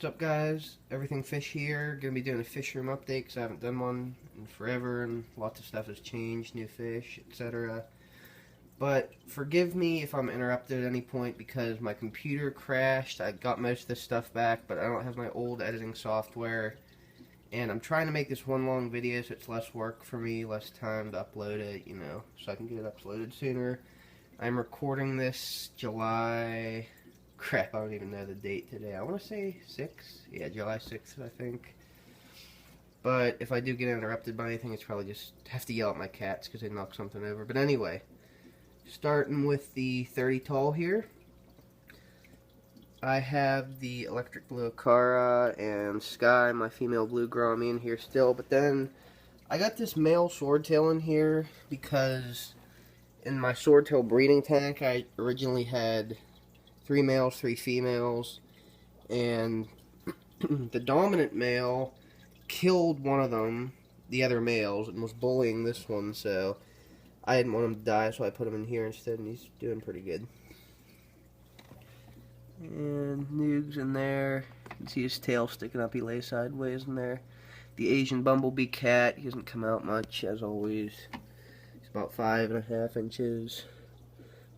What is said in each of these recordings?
What's up, guys? Everything Fish here. Gonna be doing a fish room update because I haven't done one in forever and lots of stuff has changed, new fish, etc. But forgive me if I'm interrupted at any point because my computer crashed. I got most of this stuff back, but I don't have my old editing software. And I'm trying to make this one long video so it's less work for me, less time to upload it, so I can get it uploaded sooner. I'm recording this July... Crap, I don't even know the date today. I want to say 6? Yeah, July 6th, I think. But if I do get interrupted by anything, it's probably just have to yell at my cats because they knock something over. But anyway, starting with the 30 tall here. I have the electric blue Acara and Sky, my female blue Gourami, in here still. But then I got this male swordtail in here because in my swordtail breeding tank, I originally had 3 males, 3 females, and the dominant male killed one of them, the other males, and was bullying this one, so I didn't want him to die, so I put him in here instead, and he's doing pretty good. And Noog's in there. You can see his tail sticking up, he lays sideways in there. The Asian bumblebee cat, he doesn't come out much, as always. He's about 5.5 inches.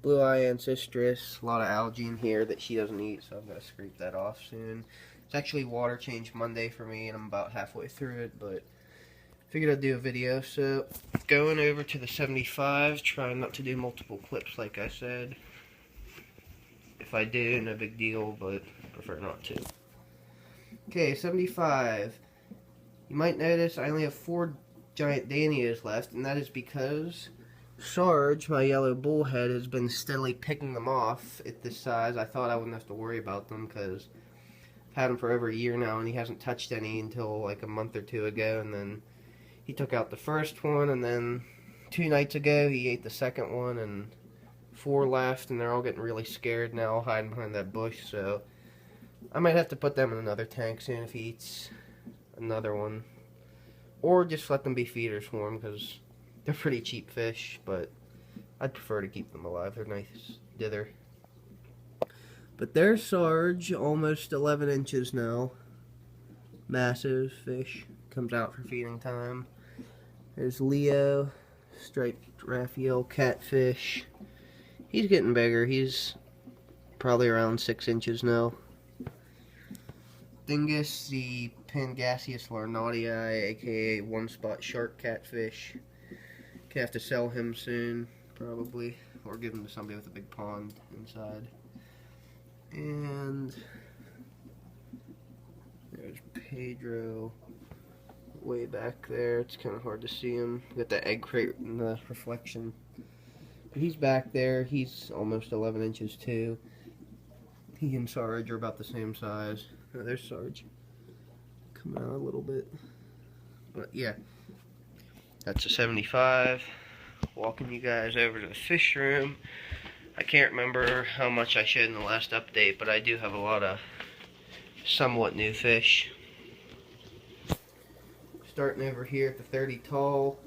Blue eye ancestress, a lot of algae in here that she doesn't eat, so I'm going to scrape that off soon. It's actually water change Monday for me, and I'm about halfway through it, but figured I'd do a video. So, going over to the 75, trying not to do multiple clips like I said. If I do, no big deal, but prefer not to. Okay, 75. You might notice I only have 4 giant Danias left, and that is because Sarge, my yellow bullhead, has been steadily picking them off at this size. I thought I wouldn't have to worry about them because I've had him for over a year now and he hasn't touched any until like a month or 2 ago, and then he took out the first one, and then 2 nights ago he ate the second one, and 4 left, and they're all getting really scared now, hiding behind that bush, so I might have to put them in another tank soon if he eats another one, or just let them be feeders for him because they're pretty cheap fish, but I'd prefer to keep them alive. They're nice dither. But there's Sarge, almost 11 inches now. Massive fish. Comes out for feeding time. There's Leo, striped Raphael catfish. He's getting bigger. He's probably around 6 inches now. Dingus, the Pangasius larnautii, aka one-spot shark catfish. Have to sell him soon, probably, or give him to somebody with a big pond inside. And there's Pedro way back there. It's kind of hard to see him. Got the egg crate in the reflection. But he's back there. He's almost 11 inches too. He and Sarge are about the same size. Oh, there's Sarge. Coming out a little bit. But yeah. That's a 75. Walking you guys over to the fish room. I can't remember how much I showed in the last update, but I do have a lot of somewhat new fish. Starting over here at the 30 tall.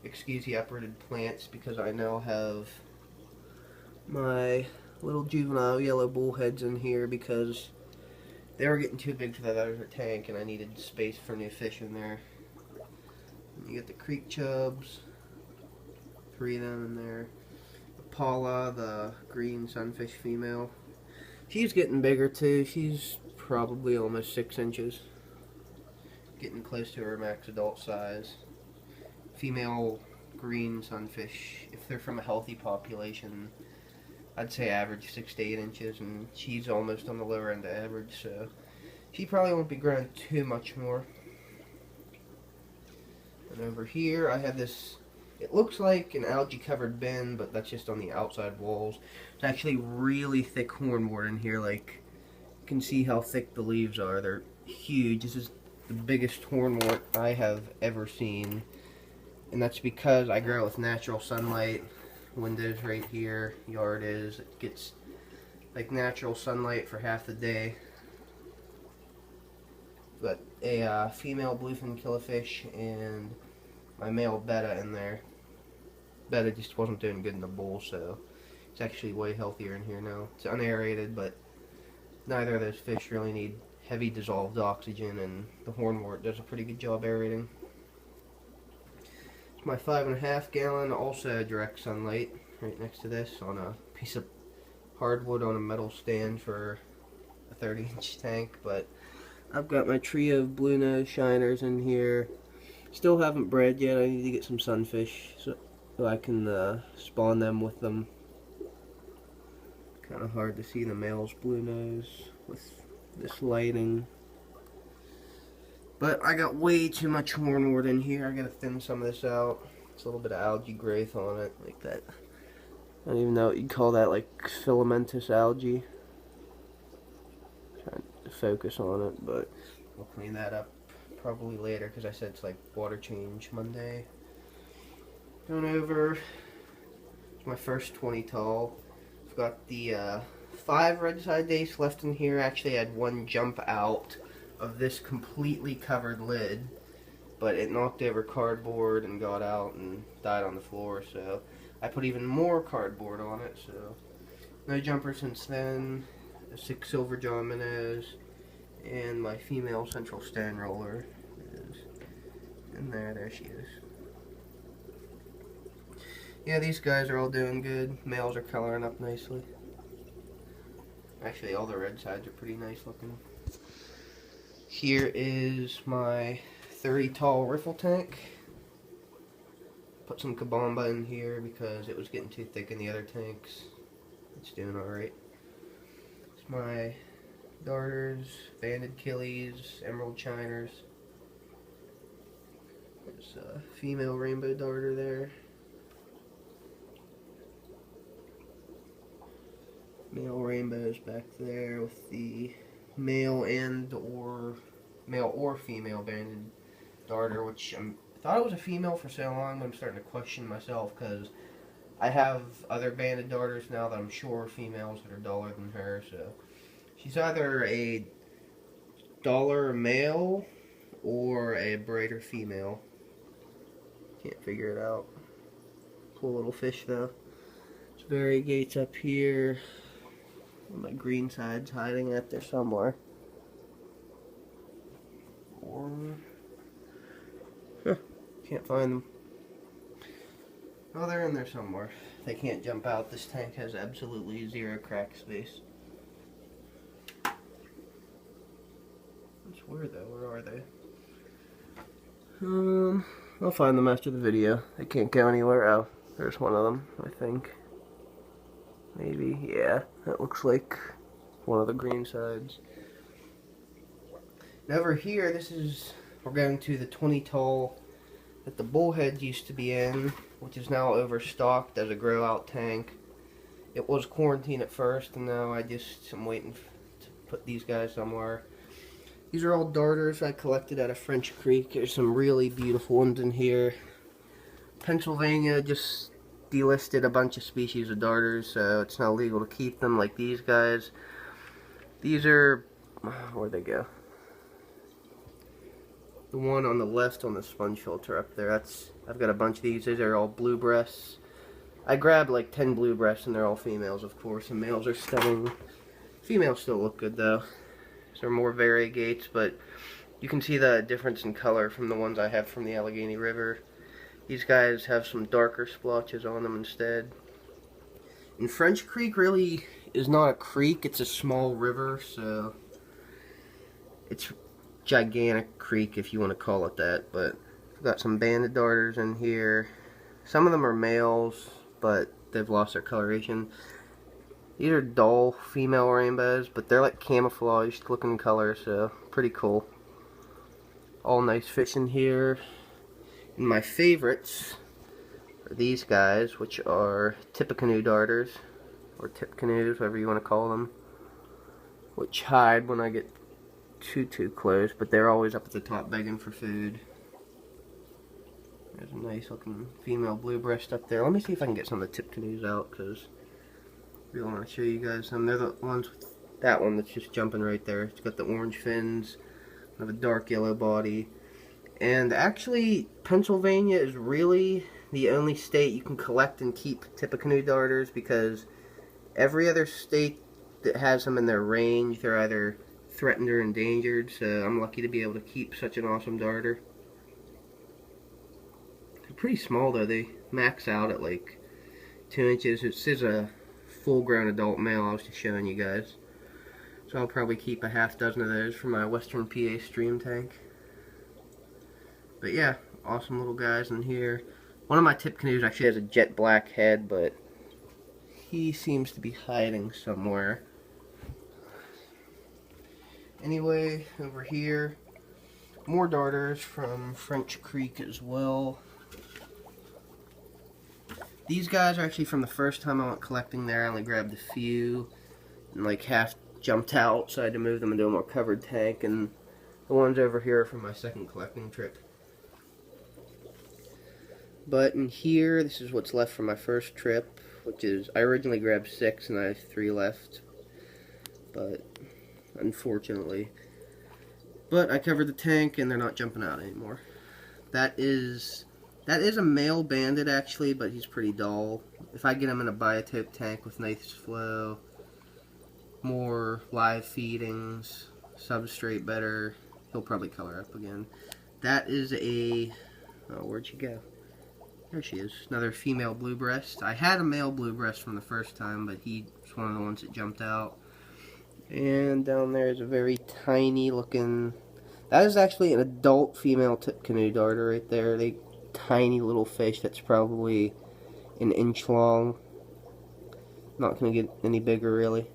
Excuse the uprooted plants because I now have my little juvenile yellow bullheads in here because they were getting too big for that other tank and I needed space for new fish in there. You get the creek chubs, 3 of them in there. The Paula, the green sunfish female. She's getting bigger too. She's probably almost 6 inches. Getting close to her max adult size. Female green sunfish, if they're from a healthy population, I'd say average 6 to 8 inches, and she's almost on the lower end of average, so she probably won't be growing too much more. And over here, I have this, it looks like an algae-covered bin, but that's just on the outside walls. It's actually really thick hornwort in here, like, you can see how thick the leaves are. They're huge. This is the biggest hornwort I have ever seen, and that's because I grow it with natural sunlight. Windows right here, yard is, it gets, like, natural sunlight for half the day. Got a female bluefin killifish and my male betta in there. Betta just wasn't doing good in the bowl, so it's actually way healthier in here now. It's unaerated, but neither of those fish really need heavy dissolved oxygen, and the hornwort does a pretty good job aerating. It's my 5.5 gallon, also direct sunlight, right next to this on a piece of hardwood on a metal stand for a 30-inch tank. But I've got my trio of blue nose shiners in here. Still haven't bred yet. I need to get some sunfish so I can spawn them with them. Kind of hard to see the male's blue nose with this lighting. But I got way too much hornwort in here. I gotta thin some of this out. It's a little bit of algae growth on it, like that. I don't even know what you'd call that, like filamentous algae. Trying to focus on it, but I'll clean that up probably later because I said it's like water change Monday. Going over, it's my first 20 tall. I've got the 5 red side dace left in here. Actually, I had one jump out of this completely covered lid, but it knocked over cardboard and got out and died on the floor, so I put even more cardboard on it. So no jumper since then. A 6 silver John minnows, and my female central stone roller is in there. There she is. Yeah, these guys are all doing good. Males are coloring up nicely. Actually, all the red sides are pretty nice looking. Here is my 30 tall riffle tank. Put some kabamba in here because it was getting too thick in the other tanks. It's doing alright. It's my darters, banded killies, emerald shiners. There's a female rainbow darter there. Male rainbows back there with the male or female banded darter, which I thought it was a female for so long, but I'm starting to question myself because I have other banded darters now that I'm sure are females that are duller than her. So she's either a duller male or a brighter female. Can't figure it out. Cool little fish though. There's variegates up here. My green side's hiding up there somewhere. Or can't find them. Oh, they're in there somewhere. They can't jump out. This tank has absolutely zero crack space. That's weird though. Where are they? I'll find them after the video. They can't go anywhere. Oh, there's one of them, I think. Maybe, yeah, that looks like one of the green sides. And over here, we're going to the 20 tall that the bullhead used to be in, which is now overstocked as a grow out tank. It was quarantined at first, and now I'm waiting to put these guys somewhere. These are all darters I collected out of French Creek. There's some really beautiful ones in here. Pennsylvania just delisted a bunch of species of darters, so it's not legal to keep them like these guys. These are, where'd they go? The one on the left on the sponge filter up there, I've got a bunch of these. These are all blue breasts. I grabbed like 10 blue breasts, and they're all females, of course, and males are stunning. Females still look good though. These are more variegates, but you can see the difference in color from the ones I have from the Allegheny River. These guys have some darker splotches on them instead. And French Creek really is not a creek, it's a small river, so it's gigantic creek if you want to call it that. But I've got some banded darters in here. Some of them are males, but they've lost their coloration. These are dull female rainbows, but they're like camouflaged looking color, so pretty cool. All nice fish in here. And my favorites are these guys, which are Tippecanoe darters, or tip canoes, whatever you want to call them, which hide when I get too close, but they're always up at the top begging for food. There's a nice looking female blue breast up there. Let me see if I can get some of the tip canoes out, because I really want to show you guys some. They're the ones with that one that's just jumping right there. It's got the orange fins, have a dark yellow body. And actually, Pennsylvania is really the only state you can collect and keep Tippecanoe darters, because every other state that has them in their range, they're either threatened or endangered, so I'm lucky to be able to keep such an awesome darter. They're pretty small though, they max out at like 2 inches. This is a full-grown adult male I was just showing you guys. So I'll probably keep a half dozen of those for my Western PA stream tank. But yeah, awesome little guys in here. One of my tip canoes actually has a jet black head, but he seems to be hiding somewhere. Anyway, over here, more darters from French Creek as well. These guys are actually from the first time I went collecting there. I only grabbed a few, and like half jumped out, so I had to move them into a more covered tank, and the ones over here are from my second collecting trip. But in here, this is what's left from my first trip, which is, I originally grabbed 6 and I have 3 left, but unfortunately. But I covered the tank and they're not jumping out anymore. That is a male bandit actually, but he's pretty dull. If I get him in a biotope tank with nice flow, more live feedings, substrate better, he'll probably color up again. That is a, oh, where'd she go? There she is, another female blue breast. I had a male blue breast from the first time, but he's one of the ones that jumped out. And down there is a very tiny looking, that is actually an adult female tip canoe darter right there. They tiny little fish that's probably an inch long. Not going to get any bigger really.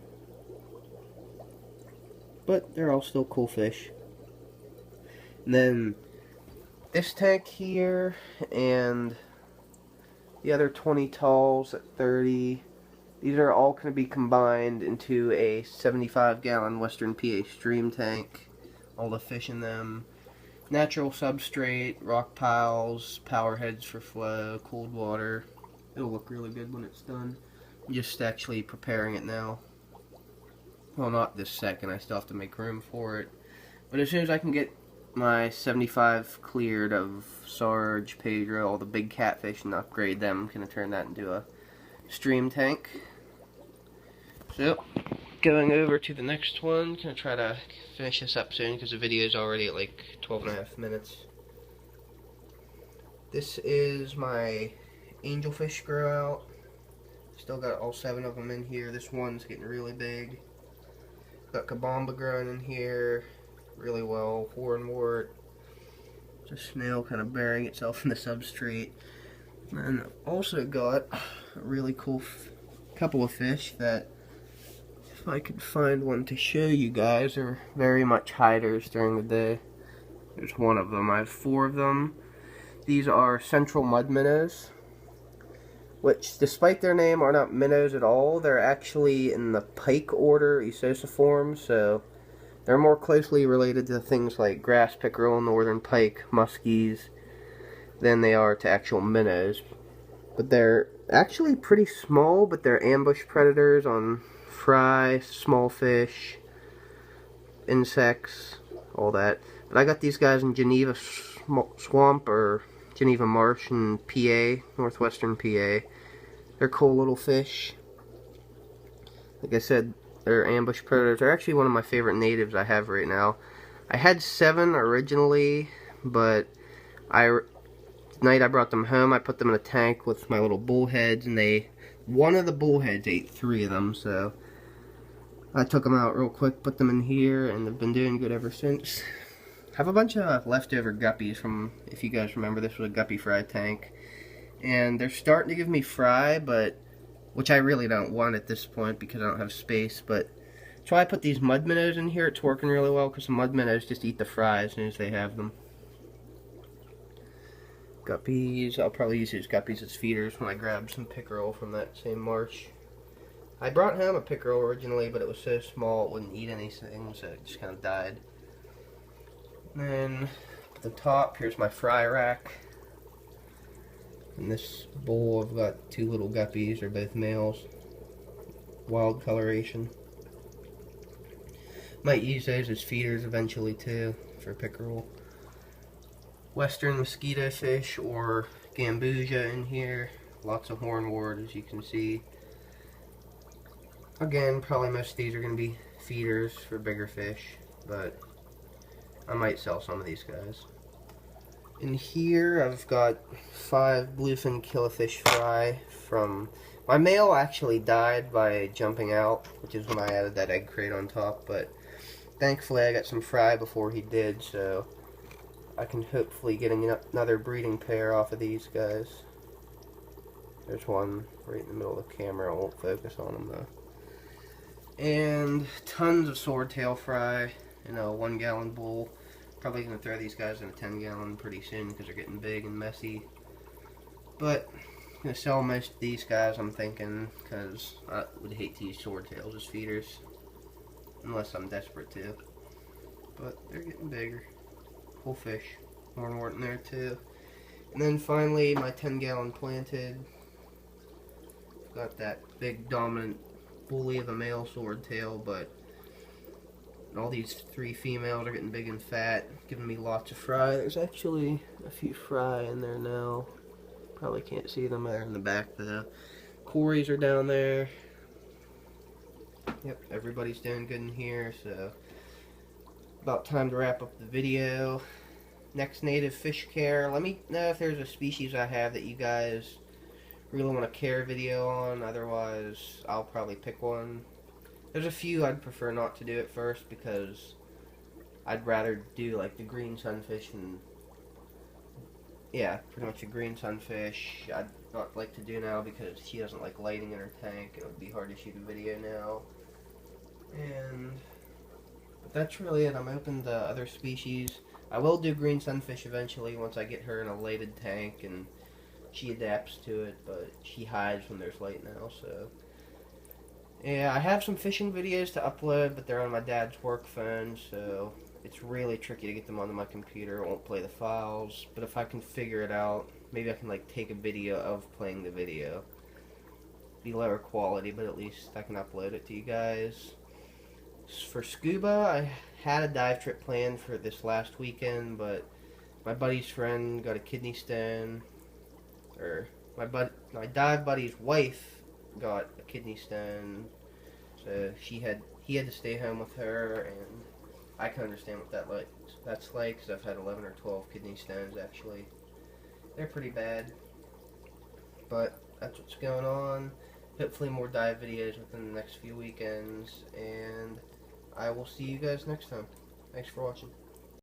But they're all still cool fish. And then this tank here and the other 20 talls at 30. These are all going to be combined into a 75-gallon Western PA stream tank. All the fish in them. Natural substrate, rock piles, power heads for flow, cold water. It'll look really good when it's done. I'm just actually preparing it now. Well, not this second. I still have to make room for it. But as soon as I can get my 75 cleared of Sarge, Pedro, all the big catfish, and upgrade them, I'm going to turn that into a stream tank. So, going over to the next one, going to try to finish this up soon because the video is already at like 12.5 minutes. This is my angelfish grow out. Still got all 7 of them in here. This one's getting really big. Got Kabamba growing in here really well, hornwort, just a snail kind of burying itself in the substrate. And also got a really cool couple of fish that, if I could find one to show you guys, are very much hiders during the day. There's one of them. I have 4 of them. These are central mud minnows, which, despite their name, are not minnows at all. They're actually in the pike order, Isociforms, so they're more closely related to things like grass pickerel, northern pike, muskies, than they are to actual minnows. But they're actually pretty small, but they're ambush predators on fry, small fish, insects, all that. But I got these guys in Geneva Swamp, or Geneva Marsh in PA, northwestern PA. They're cool little fish. Like I said, they're ambush predators. They're actually one of my favorite natives I have right now. I had 7 originally, but the night I brought them home, I put them in a tank with my little bullheads, and one of the bullheads ate 3 of them, so I took them out real quick, put them in here, and they've been doing good ever since. I have a bunch of leftover guppies from, if you guys remember, this was a guppy fry tank, and they're starting to give me fry, but which I really don't want at this point because I don't have space, but that's why I put these mud minnows in here. It's working really well because the mud minnows just eat the fry as soon as they have them. Guppies, I'll probably use these guppies as feeders when I grab some pickerel from that same marsh. I brought home a pickerel originally, but it was so small it wouldn't eat anything, so it just kind of died. And then at the top, here's my fry rack. In this bowl, I've got 2 little guppies, they're both males. Wild coloration. Might use those as feeders eventually too, for pickerel. Western mosquito fish or gambusia in here. Lots of hornwort, as you can see. Again, probably most of these are going to be feeders for bigger fish. but I might sell some of these guys. In here, I've got 5 bluefin killifish fry from... My male actually died by jumping out, which is when I added that egg crate on top, but thankfully I got some fry before he did, so I can hopefully get another breeding pair off of these guys. There's one right in the middle of the camera. I won't focus on them though. And tons of swordtail fry in a 1 gallon bowl. Probably going to throw these guys in a 10 gallon pretty soon because they're getting big and messy. But I'm going to sell most of these guys, I'm thinking, because I would hate to use swordtails as feeders. Unless I'm desperate to. But they're getting bigger. Cool fish. More and more in there too. And then finally my 10 gallon planted. Got that big dominant bully of a male swordtail, but all these 3 females are getting big and fat, giving me lots of fry. There's actually a few fry in there now. Probably can't see them there in the back though. Cories are down there. Yep, everybody's doing good in here, so about time to wrap up the video. Next native fish care. Let me know if there's a species I have that you guys really want a care video on, otherwise I'll probably pick one. There's a few I'd prefer not to do at first because I'd rather do like the green sunfish and yeah, pretty much a green sunfish I'd not like to do now because she doesn't like lighting in her tank. It would be hard to shoot a video now. But that's really it. I'm open to other species. I will do green sunfish eventually once I get her in a lighted tank and she adapts to it, but she hides when there's light now, so. Yeah, I have some fishing videos to upload, but they're on my dad's work phone, so it's really tricky to get them onto my computer. It won't play the files, but if I can figure it out, maybe I can like take a video of playing the video. Be lower quality, but at least I can upload it to you guys. For scuba, I had a dive trip planned for this last weekend, but my buddy's friend got a kidney stone. Or my dive buddy's wife got a kidney stone, so he had to stay home with her, and I can understand what that's like, because I've had 11 or 12 kidney stones actually. They're pretty bad, but that's what's going on. Hopefully more dive videos within the next few weekends, and I will see you guys next time. Thanks for watching.